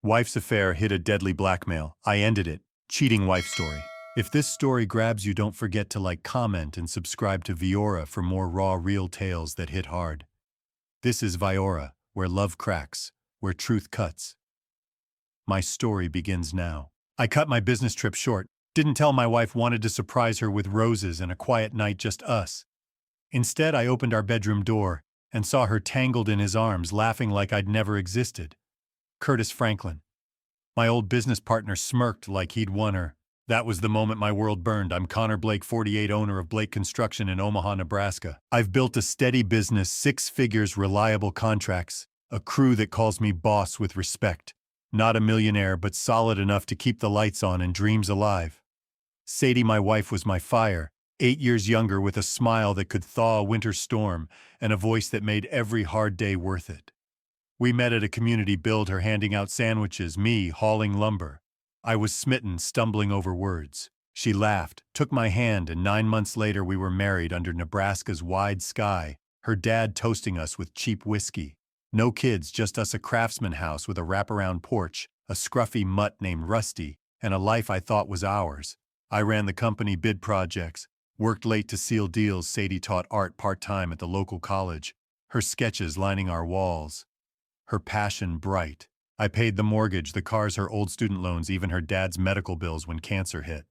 Wife's affair hit a deadly blackmail. I ended it. Cheating wife story. If this story grabs you, don't forget to like, comment, and subscribe to Viora for more raw, real tales that hit hard. This is Viora, where love cracks, where truth cuts. My story begins now. I cut my business trip short. Didn't tell my wife, wanted to surprise her with roses and a quiet night, just us. Instead, I opened our bedroom door and saw her tangled in his arms, laughing like I'd never existed. Curtis Franklin. My old business partner smirked like he'd won her. That was the moment my world burned. I'm Connor Blake, 48, owner of Blake Construction in Omaha, Nebraska. I've built a steady business, 6 figures, reliable contracts, a crew that calls me boss with respect. Not a millionaire, but solid enough to keep the lights on and dreams alive. Sadie, my wife, was my fire, 8 years younger, with a smile that could thaw a winter storm and a voice that made every hard day worth it. We met at a community build, her handing out sandwiches, me hauling lumber. I was smitten, stumbling over words. She laughed, took my hand, and 9 months later we were married under Nebraska's wide sky, her dad toasting us with cheap whiskey. No kids, just us, a craftsman house with a wraparound porch, a scruffy mutt named Rusty, and a life I thought was ours. I ran the company, bid projects, worked late to seal deals. Sadie taught art part-time at the local college, her sketches lining our walls. Her passion bright. I paid the mortgage, the cars, her old student loans, even her dad's medical bills when cancer hit.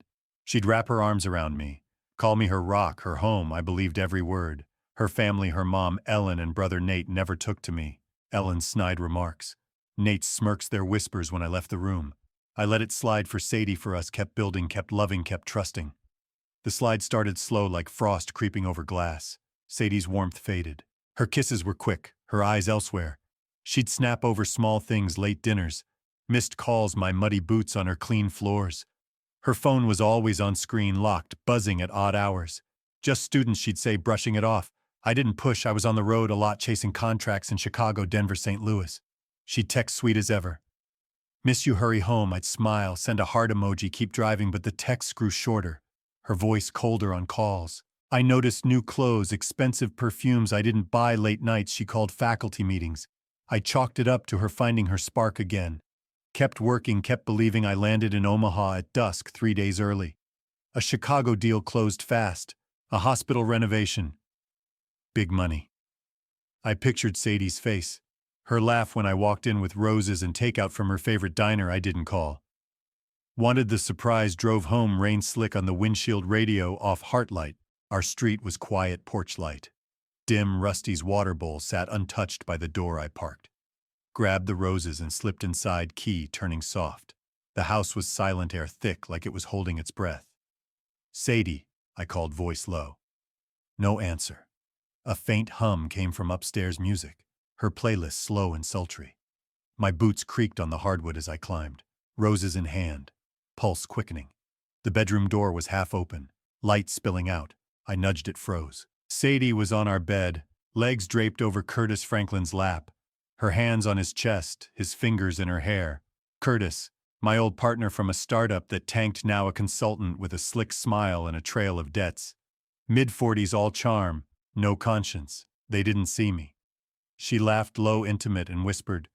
She'd wrap her arms around me, call me her rock, her home. I believed every word. Her family, her mom, Ellen, and brother Nate, never took to me. Ellen's snide remarks, Nate's smirks, their whispers when I left the room. I let it slide for Sadie, for us, kept building, kept loving, kept trusting. The slide started slow, like frost creeping over glass. Sadie's warmth faded. Her kisses were quick, her eyes elsewhere. She'd snap over small things, late dinners, missed calls, my muddy boots on her clean floors. Her phone was always on screen, locked, buzzing at odd hours. Just students, she'd say, brushing it off. I didn't push, I was on the road a lot, chasing contracts in Chicago, Denver, St. Louis. She'd text sweet as ever. Miss you, hurry home. I'd smile, send a heart emoji, keep driving, but the texts grew shorter. Her voice colder on calls. I noticed new clothes, expensive perfumes I didn't buy, late nights she called faculty meetings. I chalked it up to her finding her spark again. Kept working, kept believing. I landed in Omaha at dusk, 3 days early. A Chicago deal closed fast. A hospital renovation. Big money. I pictured Sadie's face. Her laugh when I walked in with roses and takeout from her favorite diner I didn't call. Wanted the surprise, drove home, rain slick on the windshield, radio off, heart light. Our street was quiet, porch light. Dim, Rusty's water bowl sat untouched by the door I parked. Grabbed the roses and slipped inside, key turning soft. The house was silent, air thick like it was holding its breath. Sadie, I called, voice low. No answer. A faint hum came from upstairs music, her playlist slow and sultry. My boots creaked on the hardwood as I climbed, roses in hand, pulse quickening. The bedroom door was half open, light spilling out. I nudged it, froze. Sadie was on our bed, legs draped over Curtis Franklin's lap, her hands on his chest, his fingers in her hair. Curtis, my old partner from a startup that tanked, now a consultant with a slick smile and a trail of debts. Mid-40s, all charm, no conscience. They didn't see me. She laughed low, intimate, and whispered,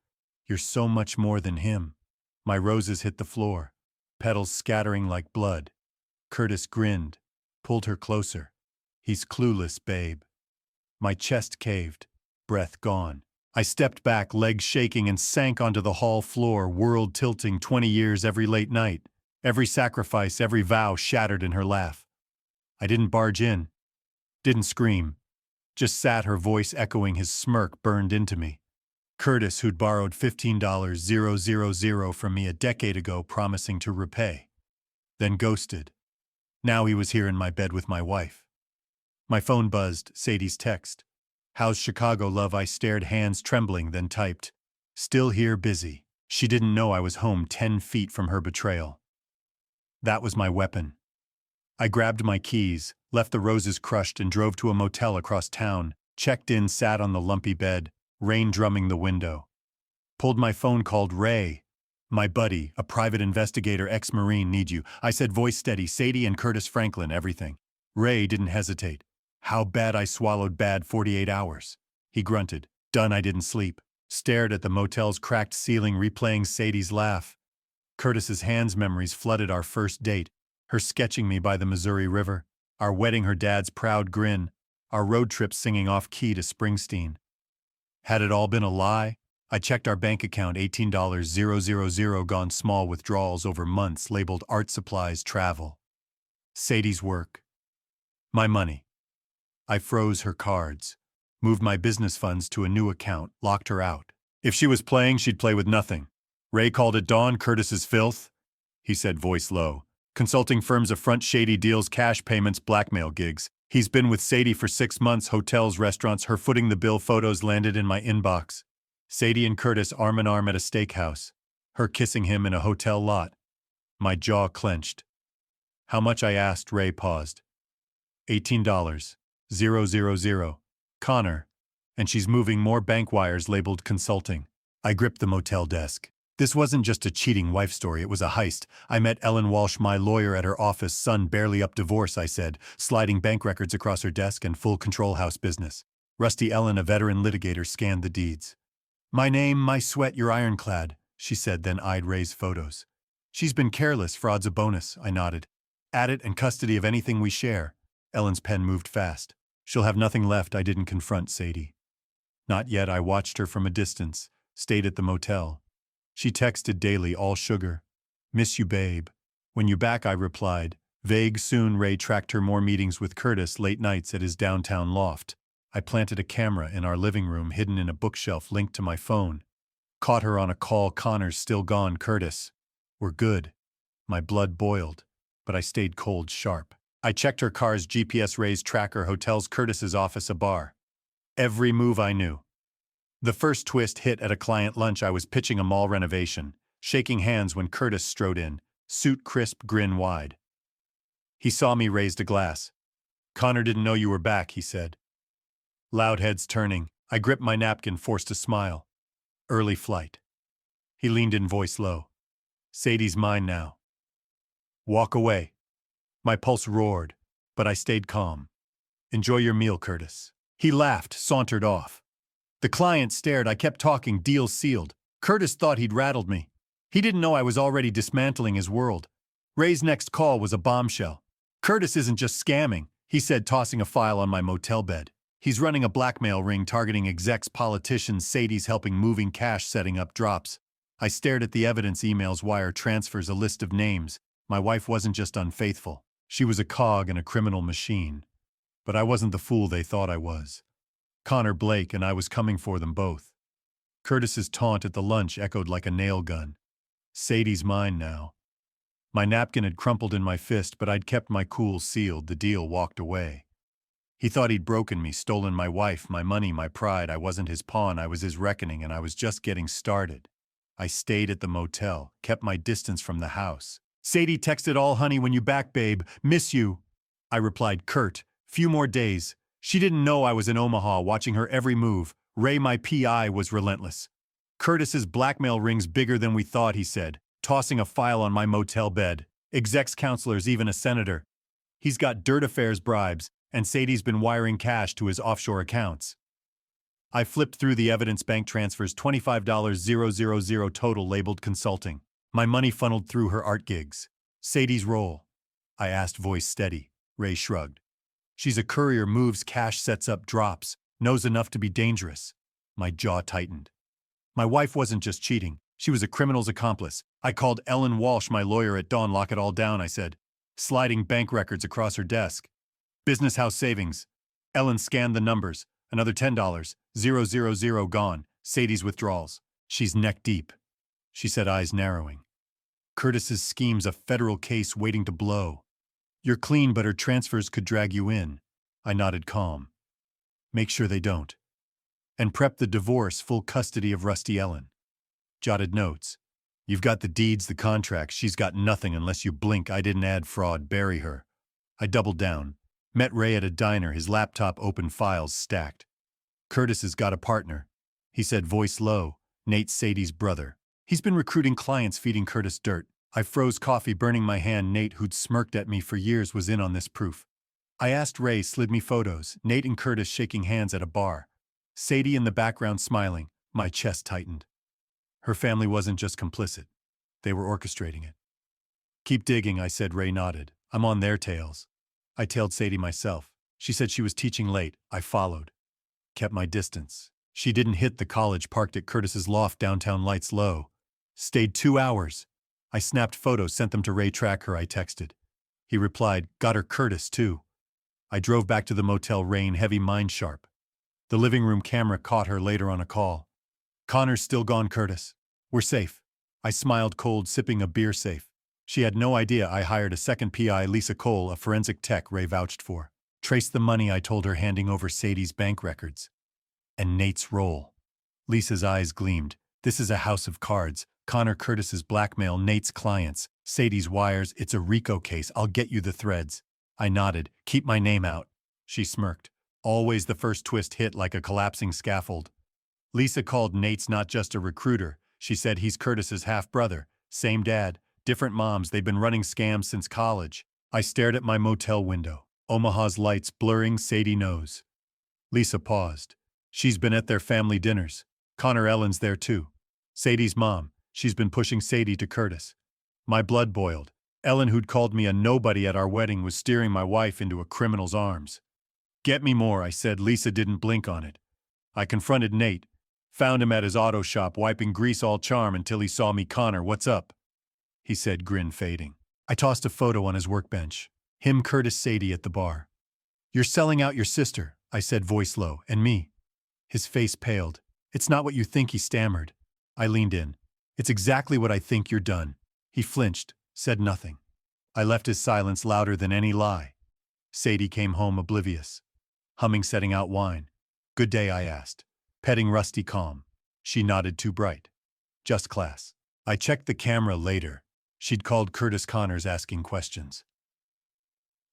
"You're so much more than him." My roses hit the floor, petals scattering like blood. Curtis grinned, pulled her closer. He's clueless, babe. My chest caved, breath gone. I stepped back, legs shaking, and sank onto the hall floor, world tilting. 20 years, every late night, every sacrifice, every vow shattered in her laugh. I didn't barge in, didn't scream, just sat, her voice echoing. His smirk burned into me. Curtis, who'd borrowed $15,000 from me a decade ago, promising to repay. Then ghosted. Now he was here in my bed with my wife. My phone buzzed, Sadie's text. "How's Chicago, love?" I stared, hands trembling, then typed, "Still here, busy." She didn't know I was home, 10 feet from her betrayal. That was my weapon. I grabbed my keys, left the roses crushed, and drove to a motel across town, checked in, sat on the lumpy bed, rain drumming the window. Pulled my phone, called Ray, my buddy, a private investigator, ex-Marine. "Need you." I said, voice steady, "Sadie and Curtis Franklin, everything." Ray didn't hesitate. "How bad?" I swallowed. "Bad, 48 hours. He grunted. "Done." I didn't sleep. stared at the motel's cracked ceiling, replaying Sadie's laugh. Curtis's hands memories flooded our first date, her sketching me by the Missouri River, our wedding, her dad's proud grin, our road trip singing off-key to Springsteen. Had it all been a lie? I checked our bank account, $18,000 gone small, withdrawals over months labeled art supplies, travel. Sadie's work. My money. I froze her cards, moved my business funds to a new account, locked her out. If she was playing, she'd play with nothing. Ray called it dawn, Curtis's filth, he said, voice low. Consulting firms affront shady deals, cash payments, blackmail gigs. He's been with Sadie for 6 months, hotels, restaurants, her footing the bill. Photos landed in my inbox. Sadie and Curtis arm in arm at a steakhouse, her kissing him in a hotel lot. My jaw clenched. How much? I asked. Ray paused. $18,000. Connor. And she's moving more bank wires labeled consulting. I gripped the motel desk. This wasn't just a cheating wife story, it was a heist. I met Ellen Walsh, my lawyer, at her office. Son barely up divorce, I said, sliding bank records across her desk, and full control house business. Rusty Ellen, a veteran litigator, scanned the deeds. My name, my sweat, you're ironclad, she said, then eyed Ray's photos. She's been careless, fraud's a bonus, I nodded. Add it and custody of anything we share. Ellen's pen moved fast. She'll have nothing left. I didn't confront Sadie. Not yet. I watched her from a distance, stayed at the motel. She texted daily, all sugar. Miss you, babe. When you back? I replied. Vague. Soon. Ray tracked her, more meetings with Curtis, late nights at his downtown loft. I planted a camera in our living room, hidden in a bookshelf linked to my phone. Caught her on a call. Connor's still gone. Curtis. We're good. My blood boiled, but I stayed cold, sharp. I checked her car's GPS, Ray's tracker, hotels, Curtis's office, a bar. Every move I knew. The first twist hit at a client lunch. I was pitching a mall renovation, shaking hands when Curtis strode in, suit crisp, grin wide. He saw me, raised a glass. Connor didn't know you were back, he said. Loud heads turning. I gripped my napkin, forced a smile. Early flight. He leaned in, voice low. Sadie's mine now. Walk away. My pulse roared, but I stayed calm. Enjoy your meal, Curtis. He laughed, sauntered off. The client stared. I kept talking, deal sealed. Curtis thought he'd rattled me. He didn't know I was already dismantling his world. Ray's next call was a bombshell. Curtis isn't just scamming, he said, tossing a file on my motel bed. He's running a blackmail ring targeting execs, politicians. Sadie's helping, moving cash, setting up drops. I stared at the evidence, emails, wire transfers, a list of names. My wife wasn't just unfaithful. She was a cog in a criminal machine. But I wasn't the fool they thought I was. Connor, Blake, and I was coming for them both. Curtis's taunt at the lunch echoed like a nail gun. Sadie's mine now. My napkin had crumpled in my fist, but I'd kept my cool, sealed. The deal walked away. He thought he'd broken me, stolen my wife, my money, my pride. I wasn't his pawn, I was his reckoning, and I was just getting started. I stayed at the motel, kept my distance from the house. Sadie texted, all honey, when you back, babe, miss you. I replied, curt, few more days. She didn't know I was in Omaha, watching her every move. Ray, my PI, was relentless. Curtis's blackmail ring's bigger than we thought, he said, tossing a file on my motel bed. Execs, counselors, even a senator. He's got dirt affairs, bribes, and Sadie's been wiring cash to his offshore accounts. I flipped through the evidence, bank transfers, $25,000 total, labeled consulting. My money funneled through her art gigs. Sadie's role? I asked, voice steady. Ray shrugged. She's a courier, moves cash, sets up drops, knows enough to be dangerous. My jaw tightened. My wife wasn't just cheating, she was a criminal's accomplice. I called Ellen Walsh, my lawyer, at dawn. Lock it all down, I said, sliding bank records across her desk. Business house savings. Ellen scanned the numbers. Another $10,000 gone. Sadie's withdrawals. She's neck deep, she said, eyes narrowing. Curtis's scheme's a federal case waiting to blow. You're clean, but her transfers could drag you in. I nodded, calm. Make sure they don't. And prep the divorce, full custody of Rusty Ellen. Jotted notes. You've got the deeds, the contracts. She's got nothing unless you blink. I didn't add fraud. Bury her. I doubled down. Met Ray at a diner, his laptop open, files stacked. Curtis has got a partner, he said, voice low. Nate, Sadie's brother. He's been recruiting clients, feeding Curtis dirt. I froze, coffee burning my hand. Nate, who'd smirked at me for years, was in on this proof. I asked Ray, slid me photos. Nate and Curtis shaking hands at a bar. Sadie in the background smiling, My chest tightened. Her family wasn't just complicit. They were orchestrating it. Keep digging, I said. Ray nodded. I'm on their tails. I tailed Sadie myself. She said she was teaching late. I followed. Kept my distance. She didn't hit the college, parked at Curtis's loft downtown, lights low. Stayed 2 hours. I snapped photos, sent them to Ray. Track her, I texted. He replied, got her. Curtis, too. I drove back to the motel, rain heavy, mind sharp. The living room camera caught her later on a call. Connor's still gone, Curtis. We're safe. I smiled cold, sipping a beer. Safe. She had no idea I hired a second PI, Lisa Cole, a forensic tech Ray vouched for. Traced the money, I told her, handing over Sadie's bank records. And Nate's roll. Lisa's eyes gleamed. This is a house of cards. Connor Curtis's blackmail, Nate's clients, Sadie's wires. It's a RICO case. I'll get you the threads. I nodded. Keep my name out. She smirked. Always the first twist hit like a collapsing scaffold. Lisa called Nate's not just a recruiter. She said he's Curtis's half-brother. Same dad, different moms. They've been running scams since college. I stared at my motel window. Omaha's lights blurring. Sadie knows. Lisa paused. She's been at their family dinners. Connor Ellen's there too. Sadie's mom. She's been pushing Sadie to Curtis. My blood boiled. Ellen, who'd called me a nobody at our wedding, was steering my wife into a criminal's arms. Get me more, I said. Lisa didn't blink on it. I confronted Nate. Found him at his auto shop, wiping grease all charm until he saw me. Connor, what's up? He said, grin fading. I tossed a photo on his workbench. Him, Curtis, Sadie at the bar. You're selling out your sister, I said, voice low, and me. His face paled. It's not what you think, he stammered. I leaned in. It's exactly what I think. You're done. He flinched, said nothing. I left his silence louder than any lie. Sadie came home oblivious. Humming, setting out wine. Good day, I asked. Petting Rusty calm. She nodded, too bright. Just class. I checked the camera later. She'd called Curtis Connors asking questions.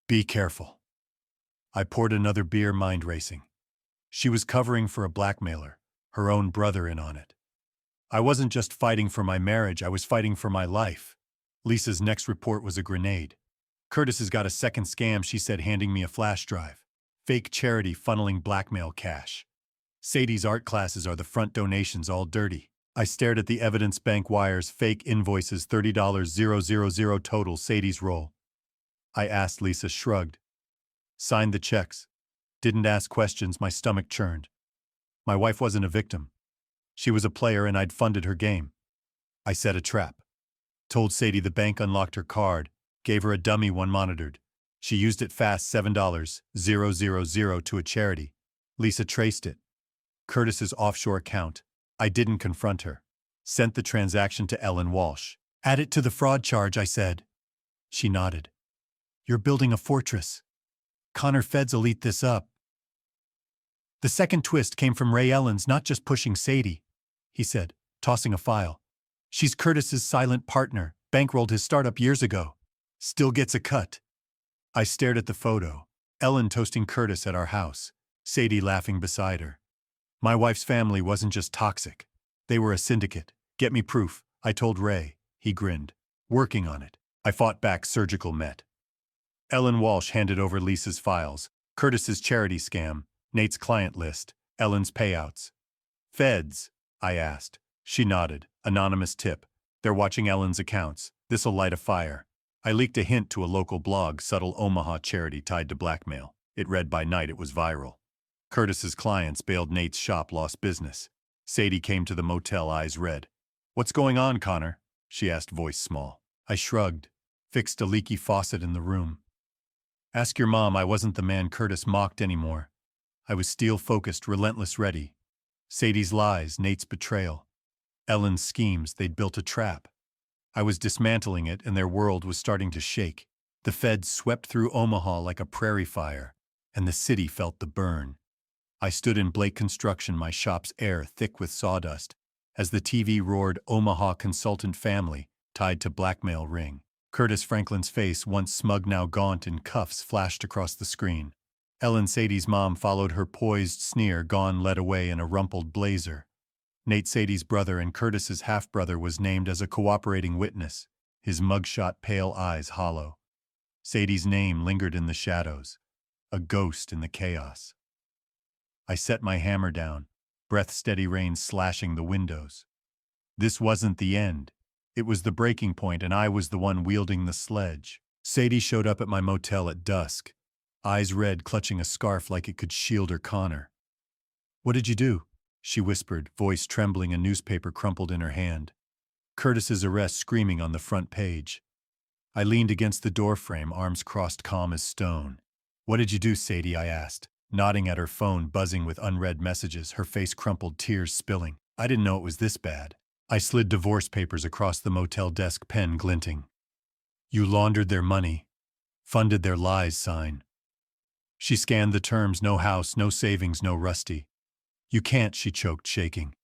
Be careful. I poured another beer, mind racing. She was covering for a blackmailer, her own brother in on it. I wasn't just fighting for my marriage, I was fighting for my life. Lisa's next report was a grenade. Curtis has got a second scam, she said, handing me a flash drive. Fake charity funneling blackmail cash. Sadie's art classes are the front donations, all dirty. I stared at the evidence, bank wires, fake invoices, $30,000 total. Sadie's roll. I asked. Lisa shrugged. Signed the checks. Didn't ask questions. My stomach churned. My wife wasn't a victim. She was a player and I'd funded her game. I set a trap. Told Sadie the bank unlocked her card, gave her a dummy one monitored. She used it fast, $7,000 to a charity. Lisa traced it. Curtis's offshore account. I didn't confront her. Sent the transaction to Ellen Walsh. Add it to the fraud charge, I said. She nodded. You're building a fortress. Connor Feds will eat this up. The second twist came from Ray. Ellen's not just pushing Sadie, he said, tossing a file. She's Curtis's silent partner, bankrolled his startup years ago. Still gets a cut. I stared at the photo. Ellen toasting Curtis at our house. Sadie laughing beside her. My wife's family wasn't just toxic. They were a syndicate. Get me proof, I told Ray. He grinned. Working on it. I fought back. Surgical met. Ellen Walsh handed over Lisa's files. Curtis's charity scam. Nate's client list. Ellen's payouts. Feds? I asked. She nodded. Anonymous tip. They're watching Ellen's accounts. This'll light a fire. I leaked a hint to a local blog, subtle Omaha charity tied to blackmail. It read by night. It was viral. Curtis's clients bailed Nate's shop, lost business. Sadie came to the motel, eyes red. What's going on, Connor? She asked, voice small. I shrugged. Fixed a leaky faucet in the room. Ask your mom. I wasn't the man Curtis mocked anymore. I was steel-focused, relentless, ready. Sadie's lies, Nate's betrayal. Ellen's schemes, they'd built a trap. I was dismantling it, and their world was starting to shake. The feds swept through Omaha like a prairie fire, and the city felt the burn. I stood in Blake Construction, my shop's air thick with sawdust, as the TV roared, Omaha consultant family, tied to blackmail ring. Curtis Franklin's face, once smug now gaunt in cuffs, flashed across the screen. Ellen, Sadie's mom, followed her poised sneer, gone, led away in a rumpled blazer. Nate, Sadie's brother and Curtis's half-brother, was named as a cooperating witness, his mugshot, pale eyes hollow. Sadie's name lingered in the shadows, a ghost in the chaos. I set my hammer down. breath-steady rain slashing the windows. This wasn't the end. It was the breaking point, and I was the one wielding the sledge. Sadie showed up at my motel at dusk, eyes red, clutching a scarf like it could shield her Connor. "What did you do?" she whispered, voice trembling, a newspaper crumpled in her hand. Curtis's arrest screaming on the front page. I leaned against the doorframe, arms crossed, calm as stone. "What did you do, Sadie?" I asked, nodding at her phone buzzing with unread messages, her face crumpled, tears spilling. I didn't know it was this bad. I slid divorce papers across the motel desk, pen glinting. "You laundered their money, funded their lies" sign. She scanned the terms, no house, no savings, no Rusty. "You can't," she choked, shaking.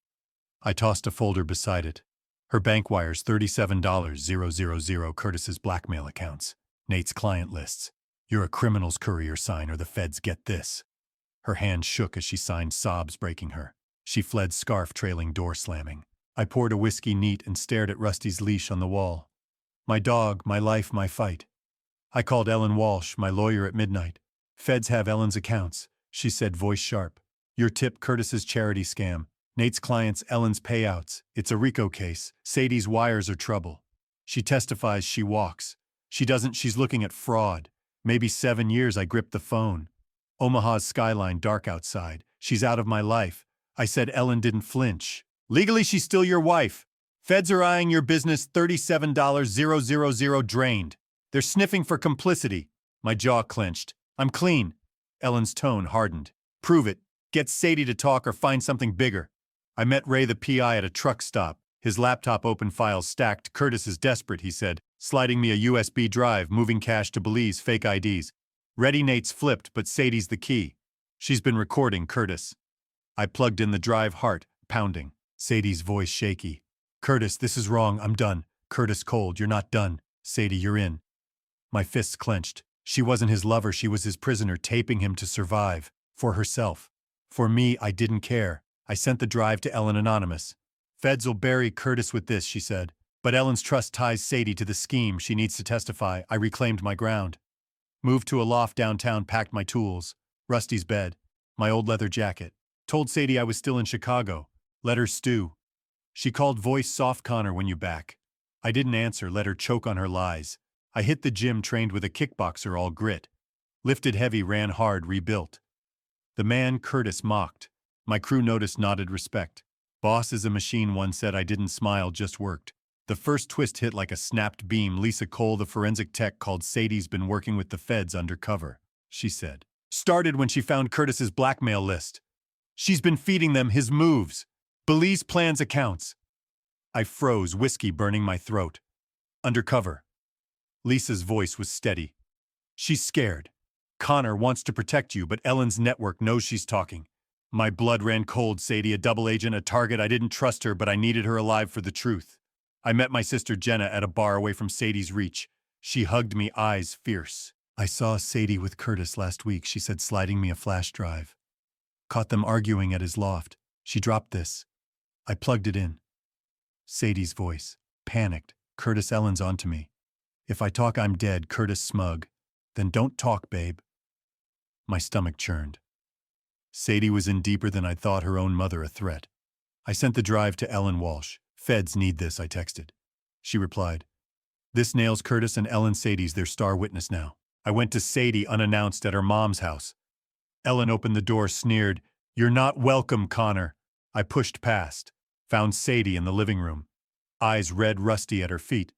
I tossed a folder beside it. Her bank wires, $37,000, Curtis's blackmail accounts, Nate's client lists. "You're a criminal's courier, sign or the feds get this." Her hand shook as she signed, sobs breaking her. She fled, scarf trailing, door slamming. I poured a whiskey neat and stared at Rusty's leash on the wall. My dog, my life, my fight. I called Ellen Walsh, my lawyer, at midnight. "Feds have Ellen's accounts," she said, voice sharp. "Your tip, Curtis's charity scam. Nate's clients, Ellen's payouts. It's a RICO case. Sadie's wires are trouble. She testifies, she walks. She doesn't, she's looking at fraud. Maybe 7 years." I gripped the phone. Omaha's skyline, dark outside. "She's out of my life." I said. Ellen didn't flinch. "Legally, she's still your wife. Feds are eyeing your business, $37,000 drained. They're sniffing for complicity." My jaw clenched. "I'm clean." Ellen's tone hardened. "Prove it. Get Sadie to talk or find something bigger." I met Ray, the PI, at a truck stop. His laptop open, files stacked. "Curtis is desperate," he said, sliding me a USB drive, moving cash to Belize, fake IDs. "Ready?" Nate's flipped, but Sadie's the key. "She's been recording, Curtis." I plugged in the drive, heart pounding. Sadie's voice shaky. "Curtis, this is wrong. I'm done." Curtis cold. "You're not done. Sadie, you're in." My fists clenched. She wasn't his lover, she was his prisoner, taping him to survive. For herself. For me, I didn't care. I sent the drive to Ellen anonymous. "Feds will bury Curtis with this," she said. "But Ellen's trust ties Sadie to the scheme. She needs to testify." I reclaimed my ground. Moved to a loft downtown, packed my tools. Rusty's bed. My old leather jacket. Told Sadie I was still in Chicago. Let her stew. She called, voice soft, "Connor, when you back?" I didn't answer, let her choke on her lies. I hit the gym, trained with a kickboxer, all grit. Lifted heavy, ran hard, rebuilt. The man Curtis mocked. My crew noticed, nodded respect. "Boss is a machine," one said. I didn't smile, just worked. The first twist hit like a snapped beam. Lisa Cole, the forensic tech, called. "Sadie's been working with the feds undercover," she said. "Started when she found Curtis's blackmail list. She's been feeding them his moves. Belize plans, accounts." I froze, whiskey burning my throat. "Undercover." Lisa's voice was steady. "She's scared. Connor wants to protect you, but Ellen's network knows she's talking." My blood ran cold. Sadie, a double agent, a target. I didn't trust her, but I needed her alive for the truth. I met my sister Jenna at a bar away from Sadie's reach. She hugged me, eyes fierce. "I saw Sadie with Curtis last week," she said, sliding me a flash drive. "Caught them arguing at his loft. She dropped this." I plugged it in. Sadie's voice. Panicked. "Curtis, Ellen's onto me. If I talk, I'm dead." Curtis smug. "Then don't talk, babe." My stomach churned. Sadie was in deeper than I'd thought, her own mother a threat. I sent the drive to Ellen Walsh. "Feds need this," I texted. She replied, "This nails Curtis and Ellen. Sadie's their star witness now." I went to Sadie unannounced at her mom's house. Ellen opened the door, sneered, "You're not welcome, Connor." I pushed past. Found Sadie in the living room. Eyes red, Rusty at her feet.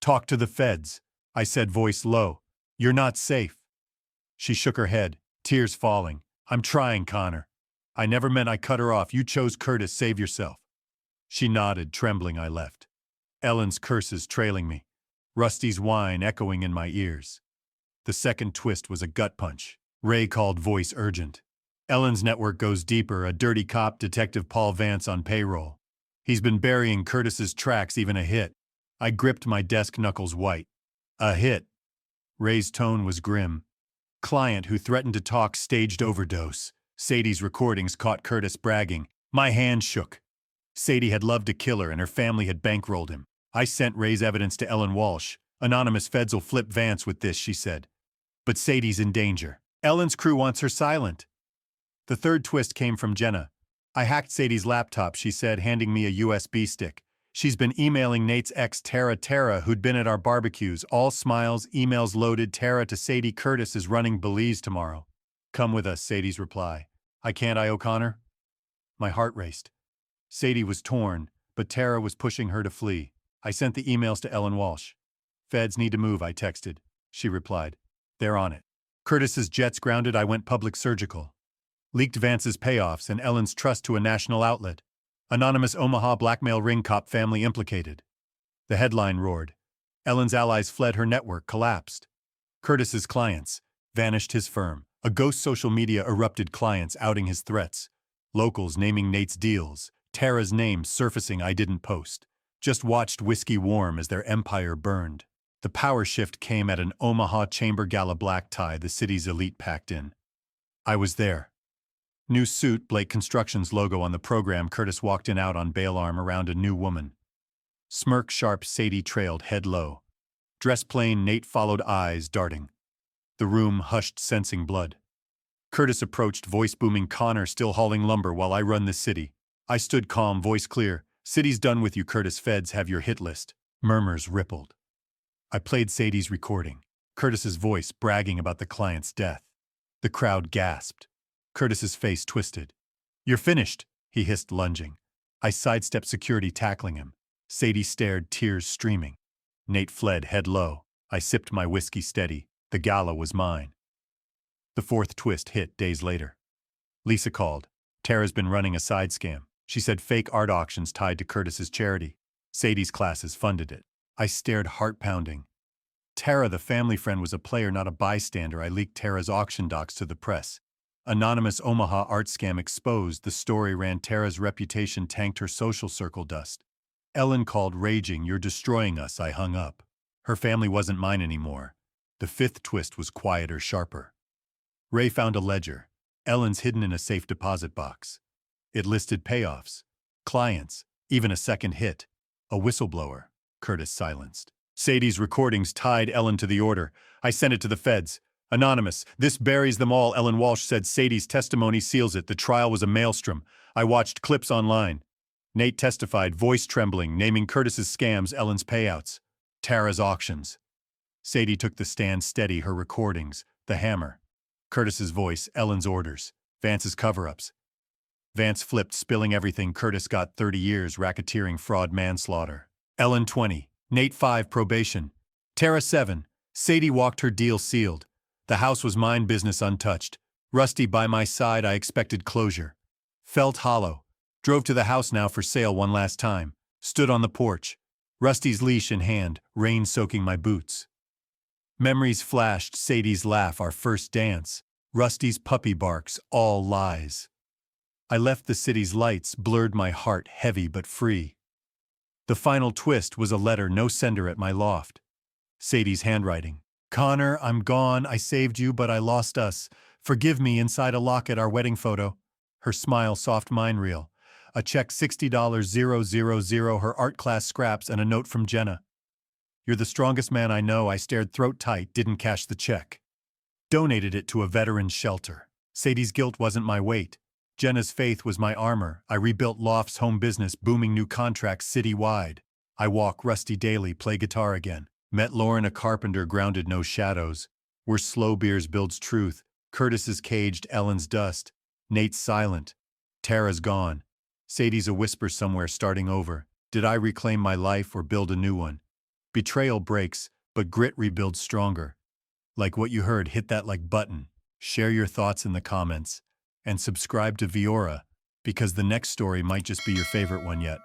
"Talk to the feds," I said, voice low. "You're not safe." She shook her head, tears falling. "I'm trying, Connor. I never meant." I cut her off. "You chose Curtis, save yourself." She nodded, trembling. I left. Ellen's curses trailing me. Rusty's whine echoing in my ears. The second twist was a gut punch. Ray called, voice urgent. "Ellen's network goes deeper. A dirty cop, Detective Paul Vance, on payroll. He's been burying Curtis's tracks, even a hit." I gripped my desk, knuckles white. "A hit?" Ray's tone was grim. "Client who threatened to talk, staged overdose. Sadie's recordings caught Curtis bragging." My hand shook. Sadie had loved to kill her, and her family had bankrolled him. I sent Ray's evidence to Ellen Walsh. "Anonymous feds will flip Vance with this," she said. "But Sadie's in danger. Ellen's crew wants her silent." The third twist came from Jenna. I hacked Sadie's laptop, she said, handing me a USB stick. She's been emailing Nate's ex, Tara, who'd been at our barbecues. All smiles, emails loaded. Tara to Sadie, Curtis is running Belize tomorrow. Come with us, Sadie's reply. I can't, O'Connor? My heart raced. Sadie was torn, but Tara was pushing her to flee. I sent the emails to Ellen Walsh. Feds need to move, I texted. She replied. They're on it. Curtis's jets grounded, I went public surgical. Leaked Vance's payoffs and Ellen's trust to a national outlet. Anonymous Omaha blackmail ring cop family implicated. The headline roared. Ellen's allies fled, her network collapsed. Curtis's clients vanished, his firm. A ghost social media erupted, clients outing his threats. Locals naming Nate's deals. Tara's name surfacing, I didn't post. Just watched whiskey warm as their empire burned. The power shift came at an Omaha chamber gala, black tie, the city's elite packed in. I was there. New suit, Blake Construction's logo on the program. Curtis walked in out on bail arm around a new woman. Smirk sharp, Sadie trailed, head low. Dress plain, Nate followed, eyes darting. The room hushed, sensing blood. Curtis approached, voice booming, Connor still hauling lumber while I run this city. I stood calm, voice clear. City's done with you, Curtis. Feds have your hit list. Murmurs rippled. I played Sadie's recording. Curtis's voice bragging about the client's death. The crowd gasped. Curtis's face twisted. You're finished, he hissed, lunging. I sidestepped security, tackling him. Sadie stared, tears streaming. Nate fled, head low. I sipped my whiskey steady. The gala was mine. The fourth twist hit days later. Lisa called. Tara's been running a side scam. She said fake art auctions tied to Curtis's charity. Sadie's classes funded it. I stared, heart pounding. Tara, the family friend, was a player, not a bystander. I leaked Tara's auction docs to the press. Anonymous Omaha art scam exposed. The story ran. Tara's reputation tanked, her social circle dust. Ellen called, raging, you're destroying us. I hung up. Her family wasn't mine anymore. The fifth twist was quieter, sharper. Ray found a ledger. Ellen's hidden in a safe deposit box. It listed payoffs, clients, even a second hit. A whistleblower. Curtis silenced. Sadie's recordings tied Ellen to the order. I sent it to the feds. Anonymous, this buries them all, Ellen Walsh said. Sadie's testimony seals it. The trial was a maelstrom. I watched clips online. Nate testified, voice trembling, naming Curtis's scams, Ellen's payouts, Tara's auctions. Sadie took the stand, steady, her recordings, the hammer. Curtis's voice, Ellen's orders, Vance's cover-ups. Vance flipped, spilling everything. Curtis got 30 years, racketeering, fraud, manslaughter. Ellen 20, Nate 5, probation. Tara 7, Sadie walked, her deal sealed. The house was mine, business untouched. Rusty by my side, I expected closure. Felt hollow. Drove to the house now for sale one last time. Stood on the porch. Rusty's leash in hand, rain soaking my boots. Memories flashed, Sadie's laugh, our first dance. Rusty's puppy barks, all lies. I left the city's lights, blurred my heart, heavy but free. The final twist was a letter, no sender, at my loft. Sadie's handwriting. Connor, I'm gone, I saved you but I lost us. Forgive me, inside a locket, our wedding photo. Her smile, soft, mine real. A check, $60,000, her art class scraps, and a note from Jenna. You're the strongest man I know. I stared, throat tight, didn't cash the check. Donated it to a veteran's shelter. Sadie's guilt wasn't my weight. Jenna's faith was my armor. I rebuilt Loft's home business, booming new contracts city-wide. I walk Rusty daily, play guitar again. Met Lauren, a carpenter, grounded, no shadows. Where slow beers builds truth. Curtis is caged, Ellen's dust. Nate's silent. Tara's gone. Sadie's a whisper somewhere, starting over. Did I reclaim my life or build a new one? Betrayal breaks, but grit rebuilds stronger. Like what you heard, hit that like button. Share your thoughts in the comments. And subscribe to Viora, because the next story might just be your favorite one yet.